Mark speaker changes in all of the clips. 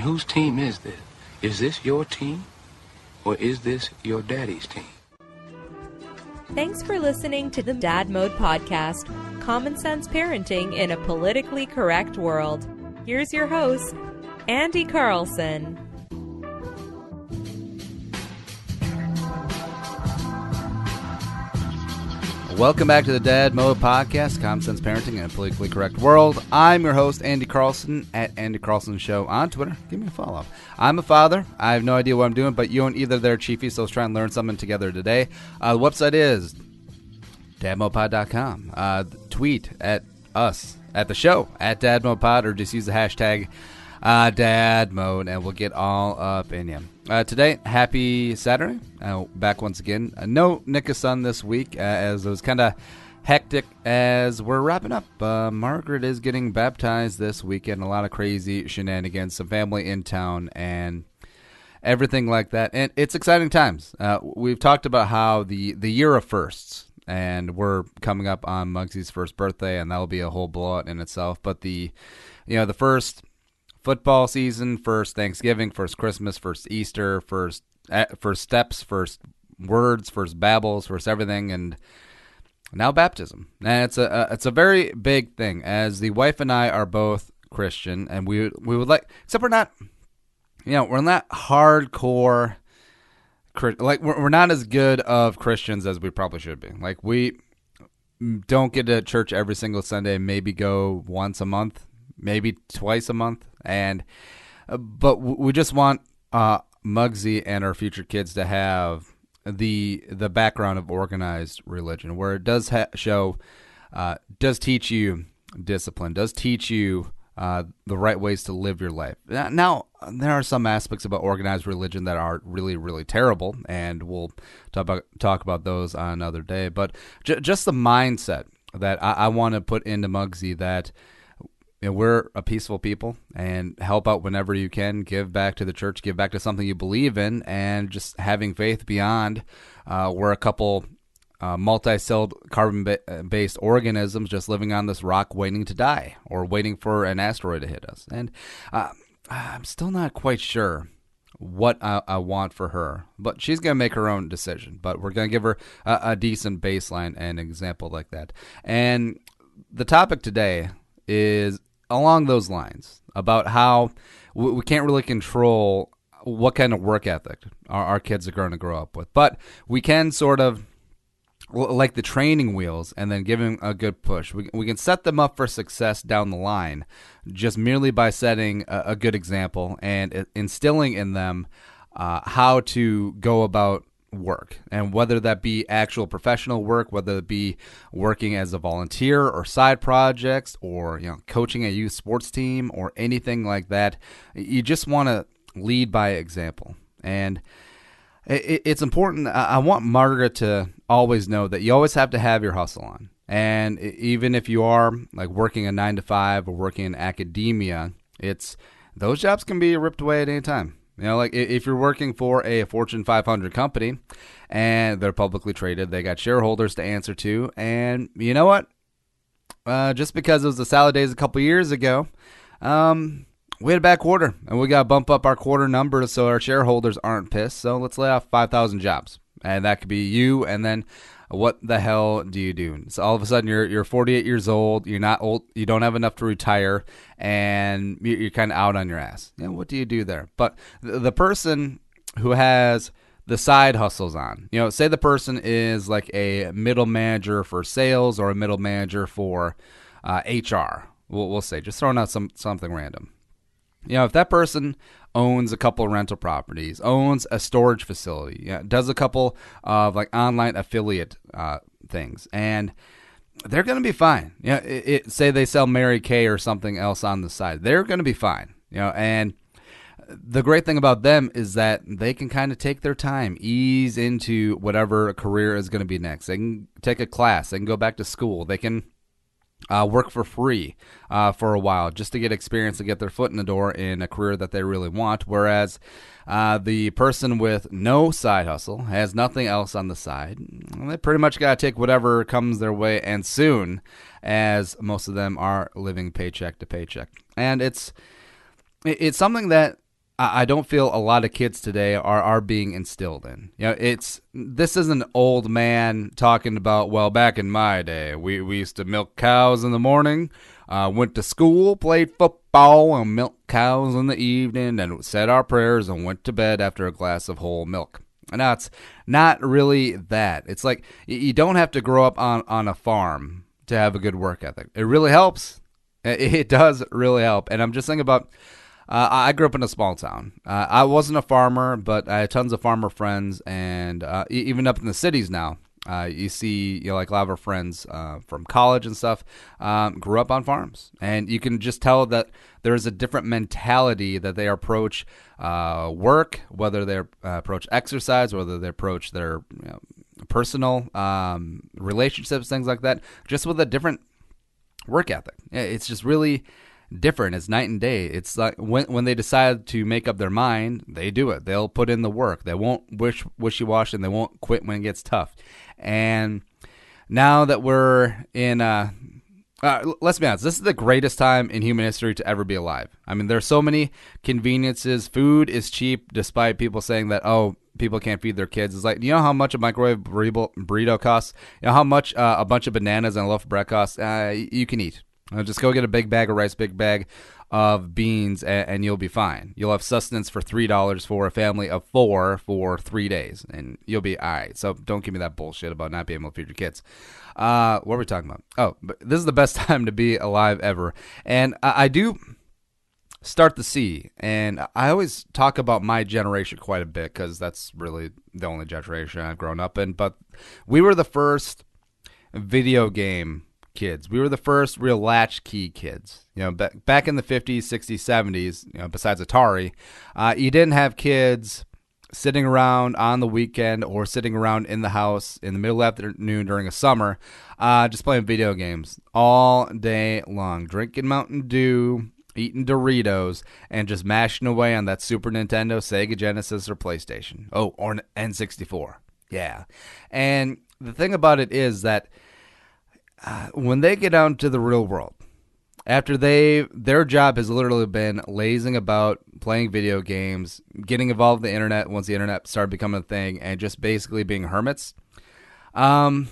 Speaker 1: And whose team is this? Is this your team? Or is this your daddy's team?
Speaker 2: Thanks for listening to the Dad Mode Podcast, common sense parenting in a politically correct world. Here's your host, Andy Carlson.
Speaker 3: Welcome back to the Dad Mode Podcast, common sense parenting in a politically correct world. I'm your host, Andy Carlson, at Andy Carlson Show on Twitter. Give me a follow. I'm a father. I have no idea what I'm doing, but you and either there, Chiefy, so let's try and learn something together today. The website is dadmodepod.com. Tweet at us, at the show, at dadmodepod, or just use the hashtag dadmode, and we'll get all up in you. Today, happy Saturday. Back once again. No Nick-a-son this week, as it was kind of hectic as we're wrapping up. Margaret is getting baptized this weekend. A lot of crazy shenanigans, some family in town, and everything like that. And it's exciting times. We've talked about how the year of firsts, and we're coming up on Muggsy's first birthday, and that'll be a whole blowout in itself. But the first football season, first Thanksgiving, first Christmas, first Easter, first steps, first words, first babbles, first everything, and now baptism. And it's a very big thing. As the wife and I are both Christian, and we would like, except we're not hardcore. Like we're not as good of Christians as we probably should be. Like we don't get to church every single Sunday. Maybe go once a month, maybe twice a month. But we just want Muggsy and our future kids to have the background of organized religion, where it does does teach you discipline, does teach you the right ways to live your life. Now, there are some aspects about organized religion that are really, really terrible, and we'll talk about those on another day. But just the mindset that I want to put into Muggsy, that we're a peaceful people, and help out whenever you can. Give back to the church, give back to something you believe in, and just having faith beyond. We're a couple multi-celled carbon-based organisms just living on this rock waiting to die, or waiting for an asteroid to hit us. And I'm still not quite sure what I want for her, but she's going to make her own decision. But we're going to give her a decent baseline and example like that. And the topic today is along those lines, about how we can't really control what kind of work ethic our kids are going to grow up with, but we can sort of, like the training wheels, and then give them a good push. We can set them up for success down the line just merely by setting a good example and instilling in them how to go about work, and whether that be actual professional work, whether it be working as a volunteer or side projects, or coaching a youth sports team or anything like that. You just want to lead by example, and it's important. I want Margaret to always know that you always have to have your hustle on, and even if you are like working a 9-to-5 or working in academia, those jobs can be ripped away at any time. Like if you're working for a Fortune 500 company and they're publicly traded, they got shareholders to answer to. And you know what? Just because it was the salad days a couple years ago, we had a bad quarter, and we got to bump up our quarter numbers so our shareholders aren't pissed. So let's lay off 5,000 jobs. And that could be you. And then what the hell do you do? So all of a sudden you're 48 years old. You're not old. You don't have enough to retire, and you're kind of out on your ass. What do you do there? But the person who has the side hustles on, say the person is like a middle manager for sales or a middle manager for HR. We'll say, just throwing out something random. If that person owns a couple of rental properties, owns a storage facility, does a couple of like online affiliate things, and they're going to be fine. Say they sell Mary Kay or something else on the side, they're going to be fine. And the great thing about them is that they can kind of take their time, ease into whatever career is going to be next. They can take a class, they can go back to school, they can work for free for a while just to get experience and get their foot in the door in a career that they really want. Whereas the person with no side hustle has nothing else on the side. They pretty much got to take whatever comes their way, and soon, as most of them are living paycheck to paycheck. And it's something that I don't feel a lot of kids today are being instilled in. This is an old man talking about, well, back in my day, we used to milk cows in the morning, went to school, played football, and milked cows in the evening, and said our prayers and went to bed after a glass of whole milk. And now it's not really that. It's like you don't have to grow up on a farm to have a good work ethic. It really helps. It does really help. And I'm just thinking about, I grew up in a small town. I wasn't a farmer, but I had tons of farmer friends, and even up in the cities now, you see, like a lot of our friends from college and stuff grew up on farms, and you can just tell that there's a different mentality that they approach work, whether they approach exercise, whether they approach their personal relationships, things like that, just with a different work ethic. It's just really different. It's night and day. It's like when they decide to make up their mind, they do it. They'll put in the work. They won't wishy-washy, and they won't quit when it gets tough. And now that we're in, let's be honest, this is the greatest time in human history to ever be alive. I mean, there's so many conveniences. Food is cheap, despite people saying that, oh, people can't feed their kids. It's like, you know how much a microwave burrito costs? You know how much a bunch of bananas and a loaf of bread costs? You can eat. Just go get a big bag of rice, big bag of beans, and you'll be fine. You'll have sustenance for $3 for a family of 4 for 3 days, and you'll be all right. So don't give me that bullshit about not being able to feed your kids. What were we talking about? Oh, but this is the best time to be alive ever. And I do start to see, and I always talk about my generation quite a bit because that's really the only generation I've grown up in. But we were the first video game kids. We were the first real latchkey kids. Back in the 50s, 60s, 70s, besides Atari, you didn't have kids sitting around on the weekend or sitting around in the house in the middle of the afternoon during a summer, just playing video games all day long, drinking Mountain Dew, eating Doritos, and just mashing away on that Super Nintendo, Sega Genesis, or PlayStation. Oh, or an N64. Yeah. And the thing about it is that when they get out into the real world, after their job has literally been lazing about, playing video games, getting involved in the internet once the internet started becoming a thing, and just basically being hermits, no.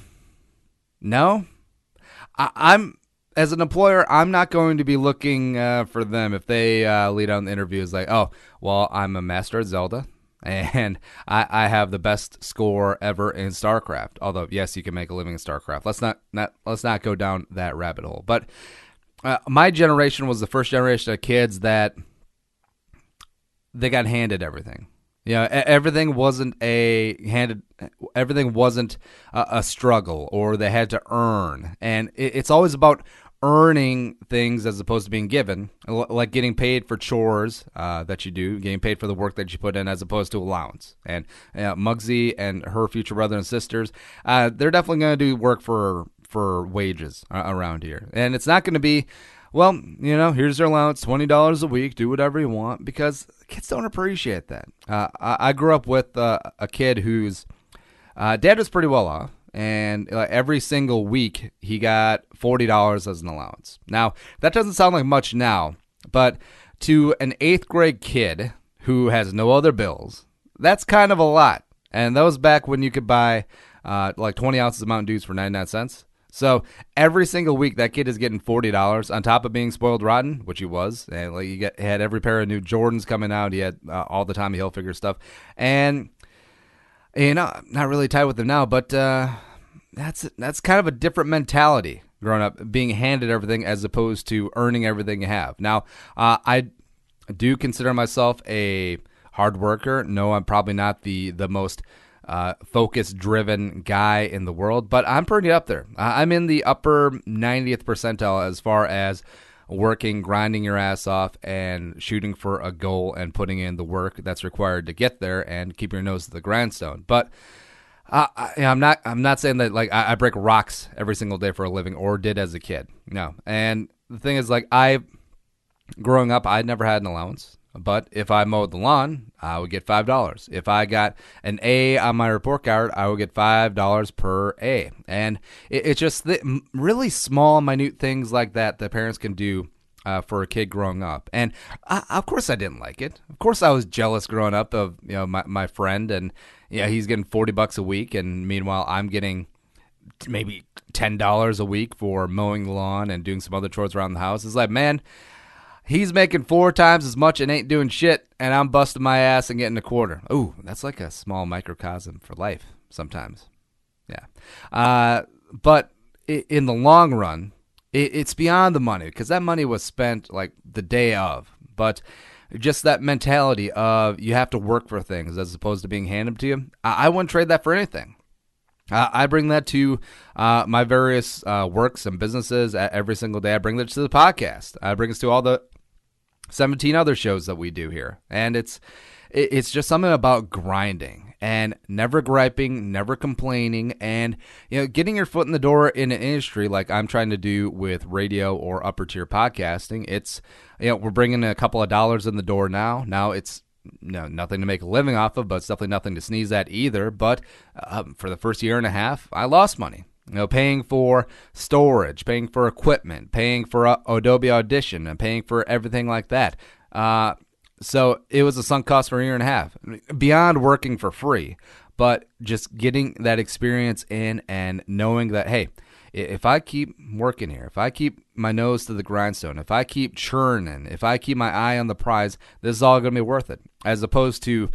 Speaker 3: I'm as an employer, I'm not going to be looking for them if they lead on the interviews like, oh, well, I'm a master at Zelda, and I have the best score ever in StarCraft. Although, yes, you can make a living in StarCraft. Let's not go down that rabbit hole. But my generation was the first generation of kids that they got handed everything. Everything wasn't a struggle, or they had to earn. And it's always about earning things as opposed to being given, like getting paid for chores that you do, getting paid for the work that you put in as opposed to allowance. And Muggsy and her future brother and sisters, they're definitely going to do work for wages around here. And it's not going to be, well, here's your allowance, $20 a week, do whatever you want, because kids don't appreciate that. I grew up with a kid whose dad was pretty well off. And every single week, he got $40 as an allowance. Now, that doesn't sound like much now, but to an 8th grade kid who has no other bills, that's kind of a lot. And that was back when you could buy like 20 ounces of Mountain Dews for 99 cents. So every single week, that kid is getting $40 on top of being spoiled rotten, which he was. And he had every pair of new Jordans coming out. He had all the Tommy Hilfiger stuff. And not really tied with them now, but that's kind of a different mentality growing up, being handed everything as opposed to earning everything you have. Now, I do consider myself a hard worker. No, I'm probably not the most focus-driven guy in the world, but I'm pretty up there. I'm in the upper 90th percentile as far as working, grinding your ass off, and shooting for a goal and putting in the work that's required to get there and keep your nose to the grindstone. But I'm not saying that like I break rocks every single day for a living, or did as a kid. No. And the thing is, like, growing up, I never had an allowance. But if I mowed the lawn, I would get $5. If I got an A on my report card, I would get $5 per A. And it's just really small, minute things like that parents can do for a kid growing up. And of course I didn't like it. Of course I was jealous growing up of my friend, and he's getting $40 a week, and meanwhile I'm getting maybe $10 a week for mowing the lawn and doing some other chores around the house. It's like, man, he's making 4 times as much and ain't doing shit, and I'm busting my ass and getting a quarter. Ooh, that's like a small microcosm for life sometimes. Yeah. But in the long run, it's beyond the money, because that money was spent like the day of. But just that mentality of you have to work for things as opposed to being handed to you, I wouldn't trade that for anything. I bring that to my various works and businesses every single day. I bring that to the podcast. I bring this to all the 17 other shows that we do here. And it's just something about grinding and never griping, never complaining, and getting your foot in the door in an industry like I'm trying to do with radio or upper tier podcasting. It's we're bringing a couple of dollars in the door now. Now it's nothing to make a living off of, but it's definitely nothing to sneeze at either. But for the first year and a half, I lost money. Paying for storage, paying for equipment, paying for Adobe Audition, and paying for everything like that. So it was a sunk cost for a year and a half, beyond working for free, but just getting that experience in and knowing that, hey, if I keep working here, if I keep my nose to the grindstone, if I keep churning, if I keep my eye on the prize, this is all going to be worth it. As opposed to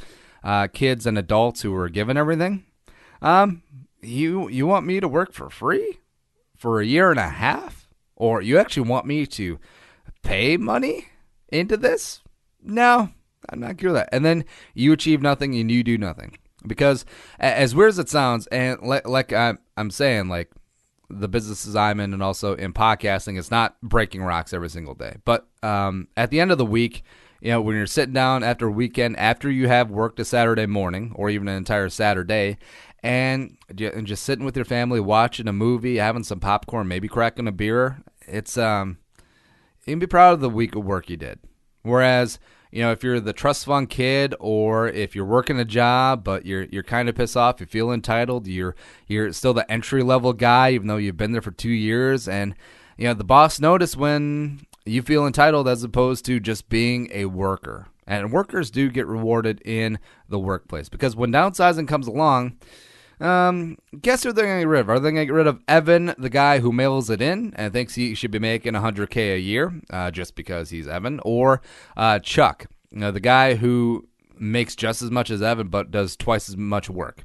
Speaker 3: kids and adults who are given everything. You want me to work for free for a year and a half? Or you actually want me to pay money into this? No, I'm not good at that. And then you achieve nothing and you do nothing. Because as weird as it sounds, and like I'm saying, like the businesses I'm in and also in podcasting, it's not breaking rocks every single day. But at the end of the week, when you're sitting down after a weekend, after you have worked a Saturday morning or even an entire Saturday, and just sitting with your family, watching a movie, having some popcorn, maybe cracking a beer, it's you can be proud of the week of work you did. Whereas, if you're the trust fund kid, or if you're working a job but you're kind of pissed off, you feel entitled, you're still the entry level guy even though you've been there for 2 years, and the boss notice when you feel entitled as opposed to just being a worker. And workers do get rewarded in the workplace, because when downsizing comes along, guess who they're going to get rid of? Are they going to get rid of Evan, the guy who mails it in and thinks he should be making $100K a year just because he's Evan? Or Chuck, the guy who makes just as much as Evan but does twice as much work?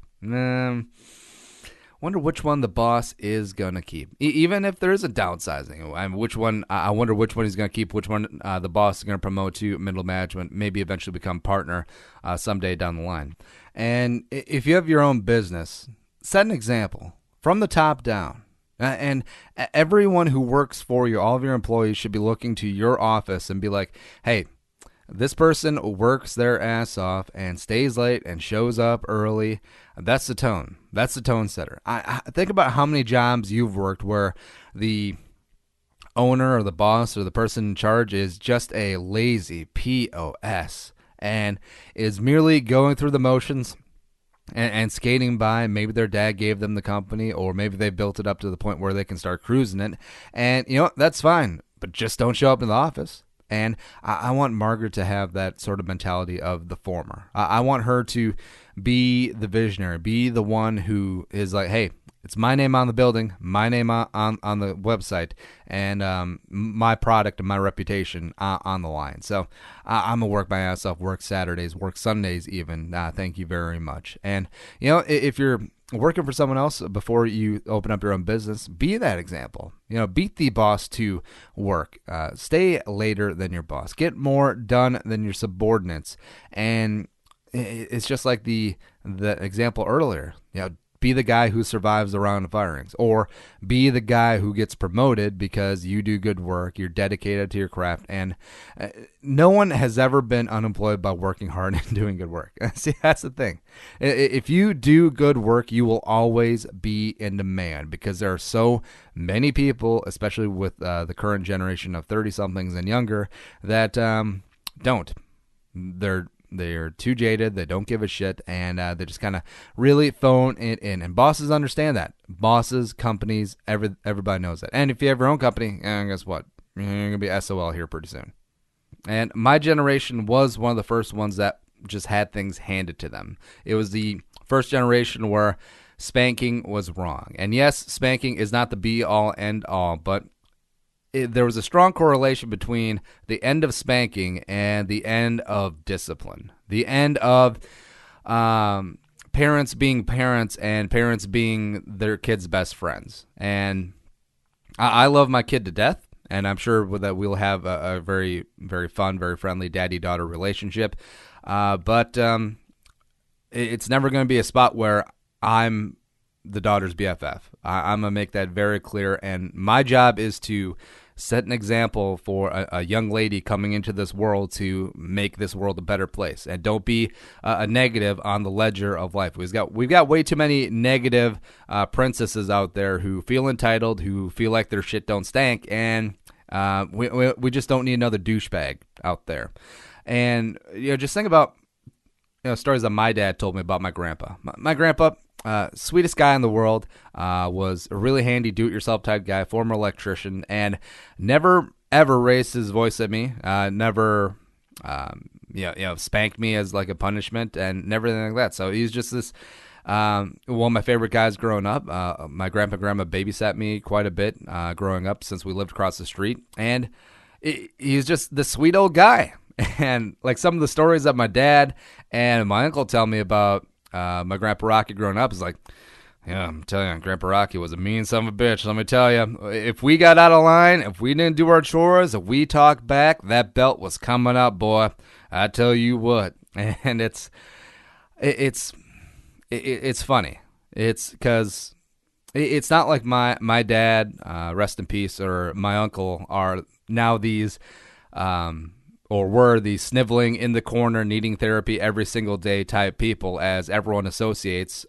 Speaker 3: Wonder which one the boss is going to keep. Even if there is a downsizing, I wonder which one he's going to keep, which one the boss is going to promote to middle management, maybe eventually become partner someday down the line. And if you have your own business, set an example from the top down. And everyone who works for you, all of your employees, should be looking to your office and be like, hey, this person works their ass off and stays late and shows up early. That's the tone. That's the tone setter. I think about how many jobs you've worked where the owner or the boss or the person in charge is just a lazy POS and is merely going through the motions and skating by. Maybe their dad gave them the company, or maybe they built it up to the point where they can start cruising it. And, that's fine, but just don't show up in the office. And I want Margaret to have that sort of mentality of the former. I want her to be the visionary, be the one who is like, hey, it's my name on the building, my name on the website, and my product and my reputation on the line. So I'm going to work my ass off, work Saturdays, work Sundays even. Thank you very much. And, if you're working for someone else before you open up your own business, be that example. Beat the boss to work. Stay later than your boss. Get more done than your subordinates. And it's just like the example earlier. Be the guy who survives the round of firings, or be the guy who gets promoted because you do good work, you're dedicated to your craft, and no one has ever been unemployed by working hard and doing good work. See, that's the thing. If you do good work, you will always be in demand, because there are so many people, especially with the current generation of 30-somethings and younger, that don't. They're too jaded, they don't give a shit, and they just kind of really phone it in. And bosses understand that. Bosses, companies, everybody knows that. And if you have your own company, guess what? You're going to be SOL here pretty soon. And my generation was one of the first ones that just had things handed to them. It was the first generation where spanking was wrong. And yes, spanking is not the be-all, end-all, but there was a strong correlation between the end of spanking and the end of discipline. The end of parents being parents and parents being their kids' best friends. And I love my kid to death, and I'm sure that we'll have a very, very fun, very friendly daddy-daughter relationship. But it's never going to be a spot where I'm the daughter's BFF. I'm going to make that very clear, and my job is to set an example for a young lady coming into this world to make this world a better place. And don't be a negative on the ledger of life. We've got way too many negative princesses out there who feel entitled, who feel like their shit don't stank, and we just don't need another douchebag out there. And just think about stories that my dad told me about my grandpa. My grandpa, sweetest guy in the world, was a really handy do-it-yourself type guy, former electrician, and never ever raised his voice at me. Never, spanked me as like a punishment, and never anything like that. So he's just this one of my favorite guys growing up. My grandpa and grandma babysat me quite a bit growing up since we lived across the street, and he's just the sweet old guy. And like some of the stories that my dad and my uncle tell me about my Grandpa Rocky growing up is like, yeah, I'm telling you, Grandpa Rocky was a mean son of a bitch. Let me tell you, if we got out of line, if we didn't do our chores, if we talked back, that belt was coming up, boy. I tell you what. And it's funny. It's because it's not like my dad, rest in peace, or my uncle are now these or were the sniveling in the corner, needing therapy every single day type people, as everyone associates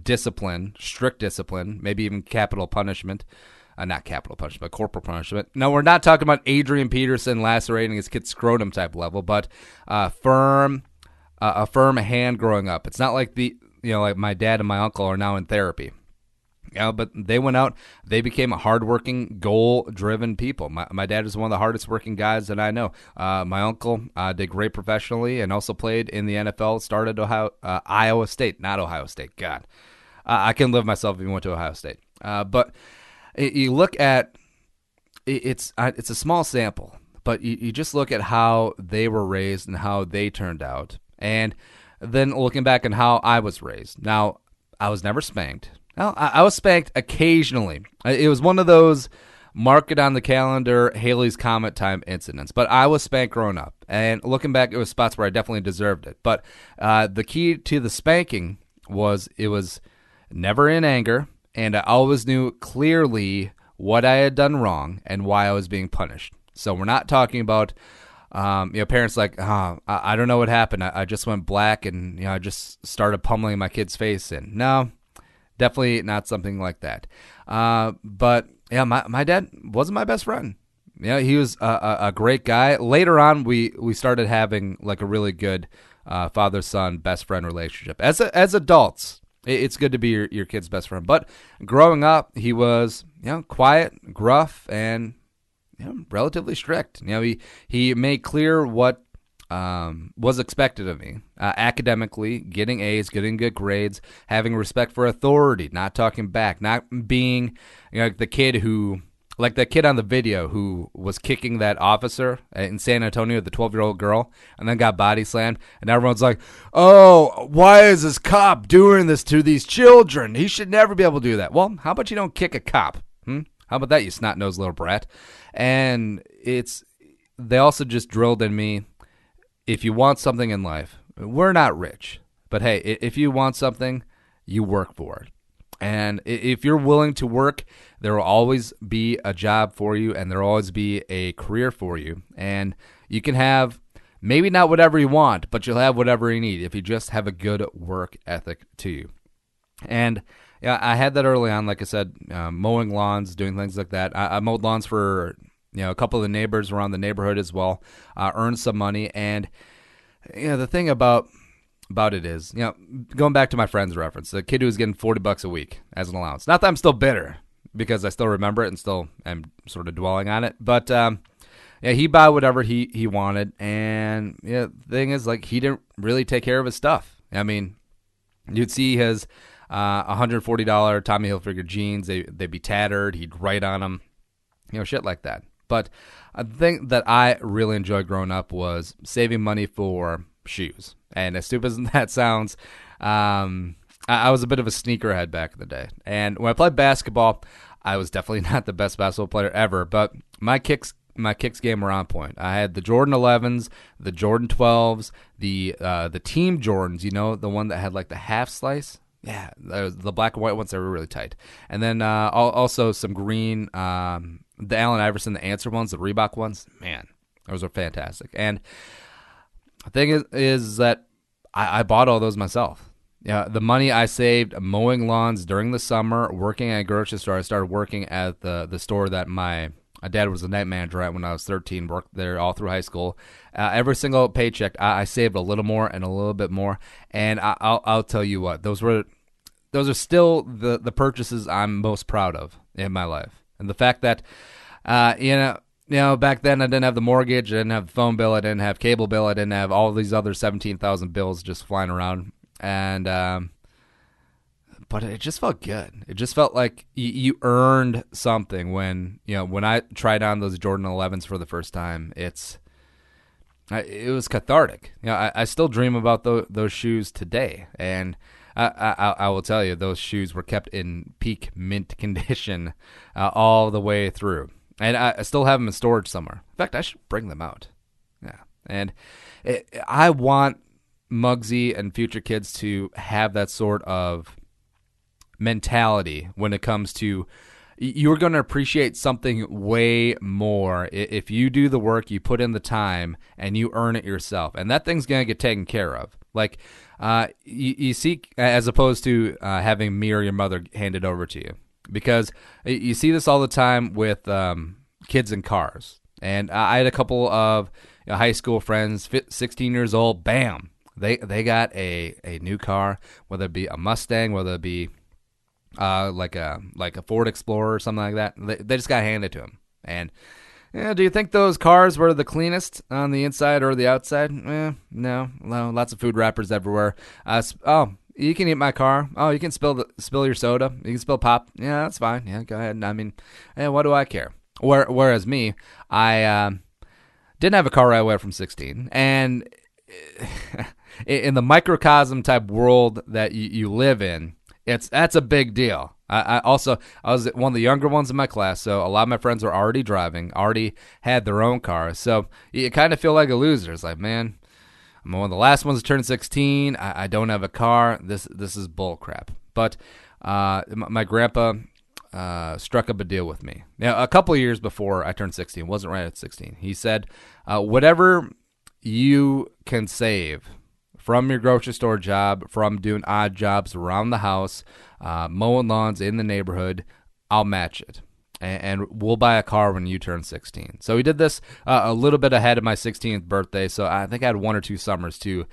Speaker 3: discipline, strict discipline, maybe even capital punishment. Not capital punishment, but corporal punishment. No, we're not talking about Adrian Peterson lacerating his kid's scrotum type level, but a firm hand growing up. It's not like like my dad and my uncle are now in therapy. But they went out, they became a hardworking, goal-driven people. My dad is one of the hardest working guys that I know. My uncle did great professionally and also played in the NFL, started Iowa State, not Ohio State. God, I can live myself if he went to Ohio State. But you look at, it's a small sample, but you just look at how they were raised and how they turned out. And then looking back on how I was raised. Now, I was never spanked. Well, I was spanked occasionally. It was one of those mark it on the calendar, Haley's Comet time incidents. But I was spanked growing up. And looking back, it was spots where I definitely deserved it. But the key to the spanking was it was never in anger, and I always knew clearly what I had done wrong and why I was being punished. So we're not talking about parents like, I don't know what happened. I just went black and I just started pummeling my kid's face in. No. Definitely not something like that. But yeah, my dad wasn't my best friend. He was a great guy. Later on, we started having like a really good father-son best friend relationship. As adults, it's good to be your kid's best friend. But growing up, he was quiet, gruff, and relatively strict. He made clear what was expected of me academically, getting A's, getting good grades, having respect for authority, not talking back, not being the kid who, like that kid on the video who was kicking that officer in San Antonio, the 12-year-old girl, and then got body slammed, and everyone's like, oh, why is this cop doing this to these children? He should never be able to do that. Well, how about you don't kick a cop? How about that, you snot-nosed little brat? And they also just drilled in me, if you want something in life, we're not rich, but hey, if you want something, you work for it. And if you're willing to work, there will always be a job for you, and there will always be a career for you. And you can have maybe not whatever you want, but you'll have whatever you need if you just have a good work ethic to you. And I had that early on, like I said, mowing lawns, doing things like that. I mowed lawns for a couple of the neighbors around the neighborhood as well, earned some money. And the thing about it is, going back to my friend's reference, the kid who was getting $40 a week as an allowance. Not that I'm still bitter, because I still remember it and still am sort of dwelling on it. But yeah, he bought whatever he wanted, and yeah, the thing is, like, he didn't really take care of his stuff. I mean, you'd see his $140 Tommy Hilfiger jeans; they'd be tattered. He'd write on them, shit like that. But a thing that I really enjoyed growing up was saving money for shoes. And as stupid as that sounds, I was a bit of a sneakerhead back in the day. And when I played basketball, I was definitely not the best basketball player ever, but my kicks game were on point. I had the Jordan 11s, the Jordan 12s, the team Jordans, the one that had like the half slice. Yeah, the black and white ones that were really tight. And then also some green, the Allen Iverson, the Answer ones, the Reebok ones. Man, those were fantastic. And the thing is that I bought all those myself. Yeah, the money I saved mowing lawns during the summer, working at a grocery store. I started working at the store that my dad was the night manager at when I was 13, worked there all through high school. Every single paycheck, I saved a little more and a little bit more. And I'll tell you what, those are still the purchases I'm most proud of in my life. And the fact that, back then I didn't have the mortgage, I didn't have the phone bill, I didn't have cable bill, I didn't have all these other 17,000 bills just flying around. And but it just felt good. It just felt like you earned something when I tried on those Jordan 11s for the first time. It was cathartic. I still dream about those shoes today, and I will tell you, those shoes were kept in peak mint condition all the way through, and I still have them in storage somewhere. In fact, I should bring them out. Yeah, and I want Muggsy and future kids to have that sort of mentality when it comes to, you're going to appreciate something way more if you do the work, you put in the time, and you earn it yourself. And that thing's going to get taken care of. Like, you see, as opposed to having me or your mother hand it over to you. Because you see this all the time with kids in cars. And I had a couple of high school friends, 16 years old, bam, they got a new car, whether it be a Mustang, whether it be like a Ford Explorer or something like that. They just got handed to them. And do you think those cars were the cleanest on the inside or the outside? No. Lots of food wrappers everywhere. You can eat my car. Oh, you can spill your soda. You can spill pop. Yeah, that's fine. Yeah, go ahead. I mean, what do I care? Whereas me, I didn't have a car right away from 16, and in the microcosm type world that you live in, that's a big deal. I was one of the younger ones in my class, so a lot of my friends were already driving, already had their own cars. So you kind of feel like a loser. It's like, man, I'm one of the last ones to turn 16. I don't have a car. This is bull crap. But my grandpa struck up a deal with me. Now, a couple of years before I turned 16, wasn't right at 16. He said, whatever you can save from your grocery store job, from doing odd jobs around the house, mowing lawns in the neighborhood, I'll match it. And we'll buy a car when you turn 16. So he did this a little bit ahead of my 16th birthday, so I think I had 1 or 2 summers to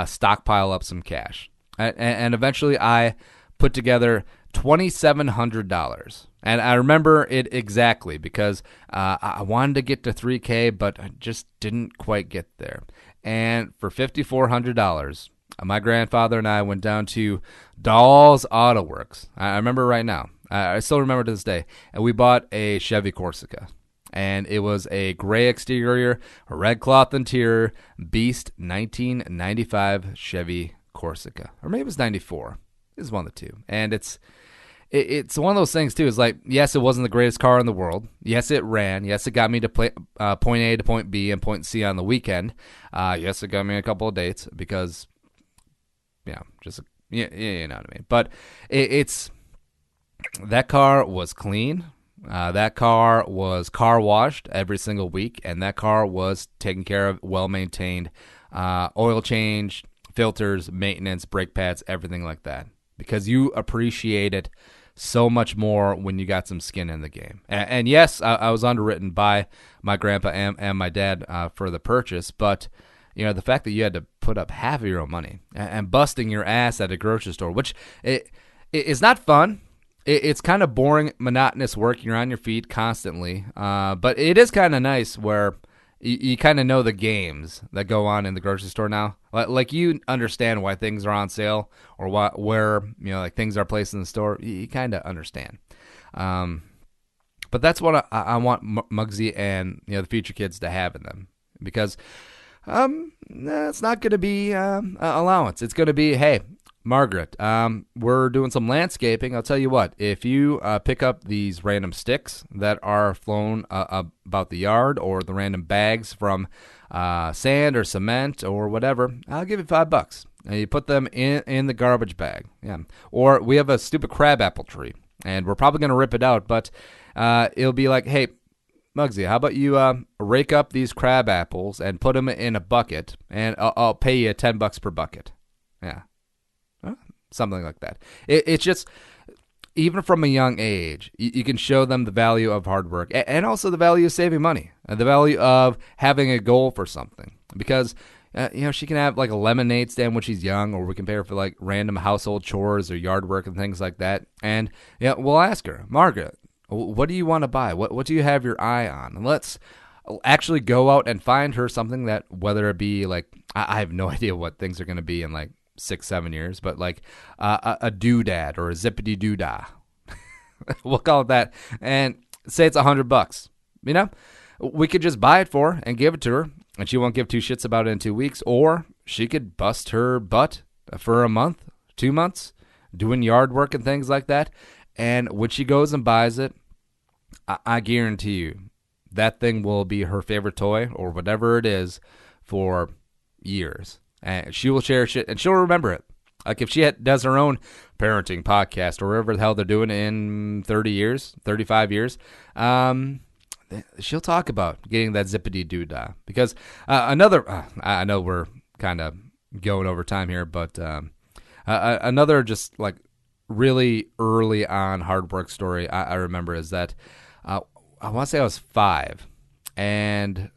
Speaker 3: stockpile up some cash. And eventually I put together $2,700. And I remember it exactly because I wanted to get to $3,000, but I just didn't quite get there. And for $5,400, my grandfather and I went down to Dahl's Auto Works. I remember right now. I still remember to this day. And we bought a Chevy Corsica. And it was a gray exterior, a red cloth interior, Beast 1995 Chevy Corsica. Or maybe it was 94. It was one of the two. And it's one of those things, too. It's like, yes, it wasn't the greatest car in the world. Yes, it ran. Yes, it got me to point A to point B and point C on the weekend. Yes, it got me a couple of dates because, you know what I mean. But that car was clean. That car was car washed every single week, and that car was taken care of, well maintained, oil change, filters, maintenance, brake pads, everything like that. Because you appreciate it so much more when you got some skin in the game. And yes, I was underwritten by my grandpa and my dad for the purchase, but the fact that you had to put up half of your own money and busting your ass at a grocery store, which is not fun. it's kind of boring, monotonous work. You're on your feet constantly. But it is kind of nice where you kind of know the games that go on in the grocery store now. Like you understand why things are on sale or where like things are placed in the store. You kind of understand. But that's what I want Muggsy and the future kids to have in them, because it's not going to be allowance. It's going to be, hey, Margaret, we're doing some landscaping. I'll tell you what, if you pick up these random sticks that are flown about the yard, or the random bags from sand or cement or whatever, I'll give you $5. And you put them in the garbage bag. Yeah. Or we have a stupid crabapple tree, and we're probably going to rip it out, but it'll be like, hey, Muggsy, how about you rake up these crab apples and put them in a bucket, and I'll pay you $10 per bucket. Yeah. Something like that. It's just, even from a young age, you can show them the value of hard work, and also the value of saving money, and the value of having a goal for something. Because, she can have like a lemonade stand when she's young, or we can pay her for like random household chores or yard work and things like that. And we'll ask her, Margaret, what do you want to buy? What do you have your eye on? And let's actually go out and find her something that, whether it be like, I have no idea what things are going to be in like 6-7 years, but like a doodad or a zippity doodah, we'll call it that, and say it's $100. We could just buy it for her and give it to her, and she won't give two shits about it in 2 weeks. Or she could bust her butt for a month, 2 months, doing yard work and things like that. And when she goes and buys it, I guarantee you that thing will be her favorite toy or whatever it is for years. And she will cherish it, and she'll remember it. Like if she does her own parenting podcast or whatever the hell they're doing in 30 years, 35 years, she'll talk about getting that zippity doodah. Because another, I know we're kind of going over time here, but another just like really early on hard work story I remember is that I want to say I was 5, and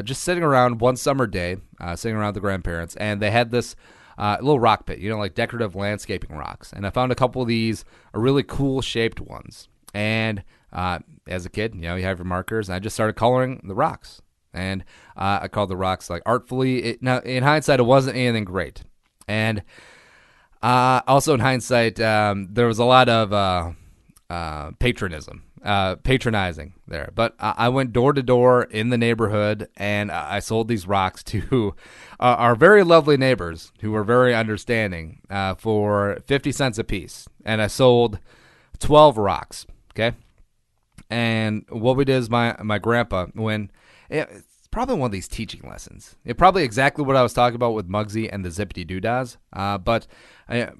Speaker 3: just sitting around one summer day, sitting around the grandparents, and they had this little rock pit, like decorative landscaping rocks. And I found a couple of these really cool shaped ones. And as a kid, you have your markers, and I just started coloring the rocks. And I called the rocks like artfully. Now, in hindsight, it wasn't anything great. And also in hindsight, there was a lot of patronizing there. But I went door to door in the neighborhood, and I sold these rocks to our very lovely neighbors who were very understanding for 50 cents a piece. And I sold 12 rocks, okay? And what we did is my grandpa, it's probably one of these teaching lessons. It's probably exactly what I was talking about with Muggsy and the zippity doodahs. But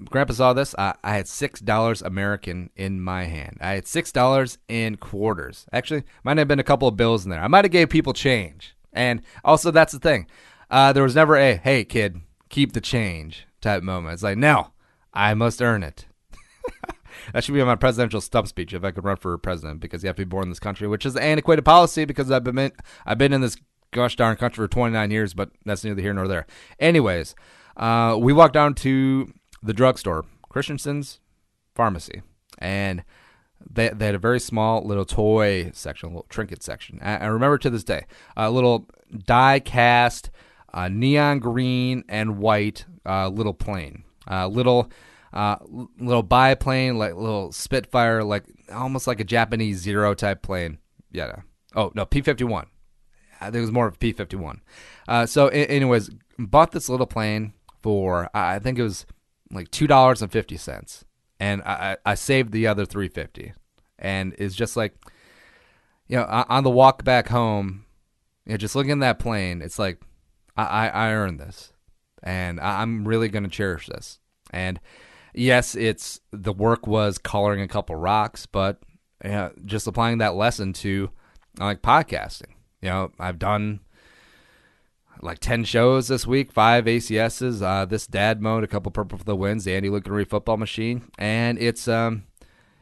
Speaker 3: Grandpa saw this. I had $6 American in my hand. I had $6 in quarters. Actually, might have been a couple of bills in there. I might have gave people change. And also, that's the thing. There was never a, hey, kid, keep the change type moment. It's like, no, I must earn it. That should be my presidential stump speech if I could run for president, because you have to be born in this country, which is an antiquated policy because I've been in this gosh darn country for 29 years, but that's neither here nor there. Anyways, we walked down to the drugstore, Christensen's Pharmacy, and they had a very small little toy section, a little trinket section. I remember to this day, a little die-cast, neon green and white little plane, little biplane, like little Spitfire, like almost like a Japanese Zero type plane. Yeah. Oh no, P-51. I think it was more of a P-51. So anyways, bought this little plane for I think it was like $2.50, and I saved the other $3.50, and it's just like, on the walk back home, just looking at that plane, it's like I earned this, and I'm really gonna cherish this. And yes, the work was coloring a couple rocks, but just applying that lesson to like podcasting. I've done like 10 shows this week, 5 ACSs, this dad mode, a couple purple for the wins, the Andy Lucanary football machine, and it's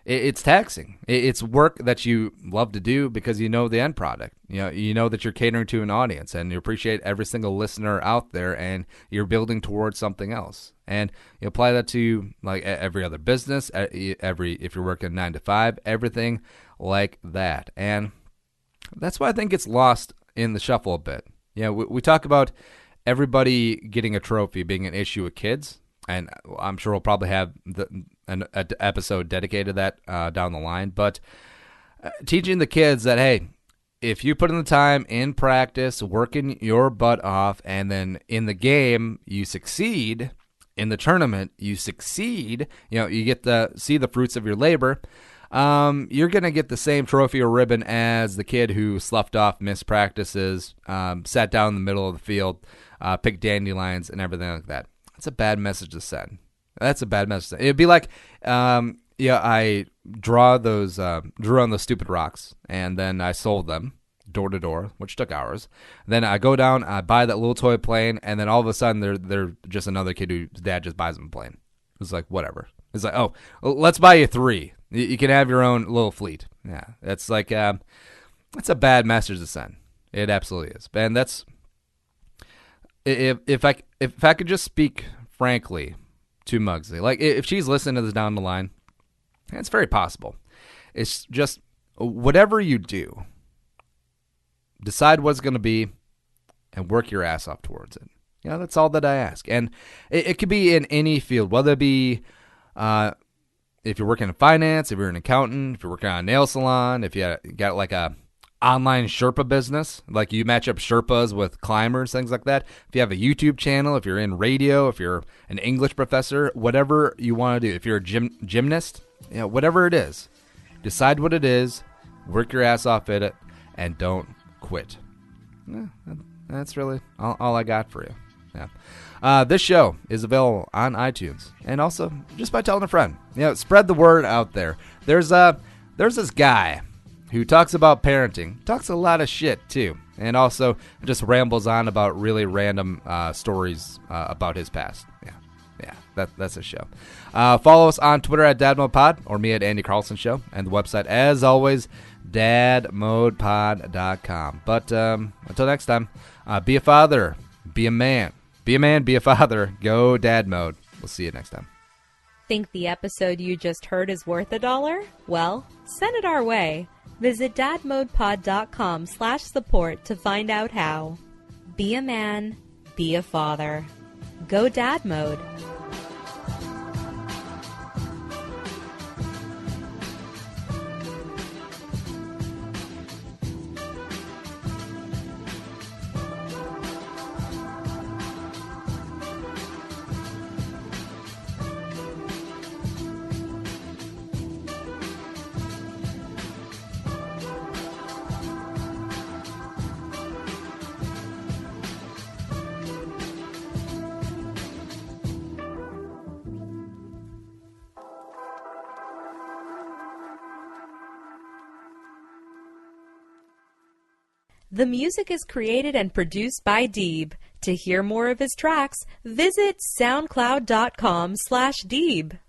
Speaker 3: it's taxing. It's work that you love to do because you know the end product. You know that you're catering to an audience, and you appreciate every single listener out there, and you're building towards something else. And you apply that to like every other business, if you're working 9 to 5, everything like that. And that's why I think it's lost in the shuffle a bit. We talk about everybody getting a trophy being an issue with kids, and I'm sure we'll probably have an episode dedicated to that down the line. But teaching the kids that, hey, if you put in the time in practice, working your butt off, and then in the game you succeed, in the tournament you succeed, you get to see the fruits of your labor, you're going to get the same trophy or ribbon as the kid who sloughed off, missed practices, sat down in the middle of the field, picked dandelions and everything like that. That's a bad message to send. That's a bad message. It'd be like, I drew on those stupid rocks, and then I sold them door to door, which took hours. Then I go down, I buy that little toy plane, and then all of a sudden they're just another kid whose dad just buys them a plane. It's like, whatever. It's like, oh, let's buy you 3. You can have your own little fleet. Yeah, that's like, that's a bad message to send. It absolutely is. And that's, if I could just speak frankly to Muggsy, like if she's listening to this down the line, it's very possible. It's just whatever you do, decide what it's going to be and work your ass off towards it. That's all that I ask. And it could be in any field, whether it be if you're working in finance, if you're an accountant, if you're working on a nail salon, if you got like a online Sherpa business, like you match up Sherpas with climbers, things like that. If you have a YouTube channel, if you're in radio, if you're an English professor, whatever you want to do. If you're a gymnast, whatever it is, decide what it is, work your ass off at it, and don't quit. That's really all I got for you. This show is available on iTunes, and also just by telling a friend. Spread the word out there. There's this guy who talks about parenting, talks a lot of shit too, and also just rambles on about really random stories about his past. That's a show. Follow us on Twitter at DadModePod, or me at Andy Carlson Show, and the website, as always, dadmodepod.com. But until next time, be a father, be a man. Be a man, be a father. Go dad mode. We'll see you next time.
Speaker 2: Think the episode you just heard is worth $1? Well, send it our way. Visit dadmodepod.com/support to find out how. Be a man, be a father. Go dad mode. The music is created and produced by Deeb. To hear more of his tracks, visit soundcloud.com/Deeb.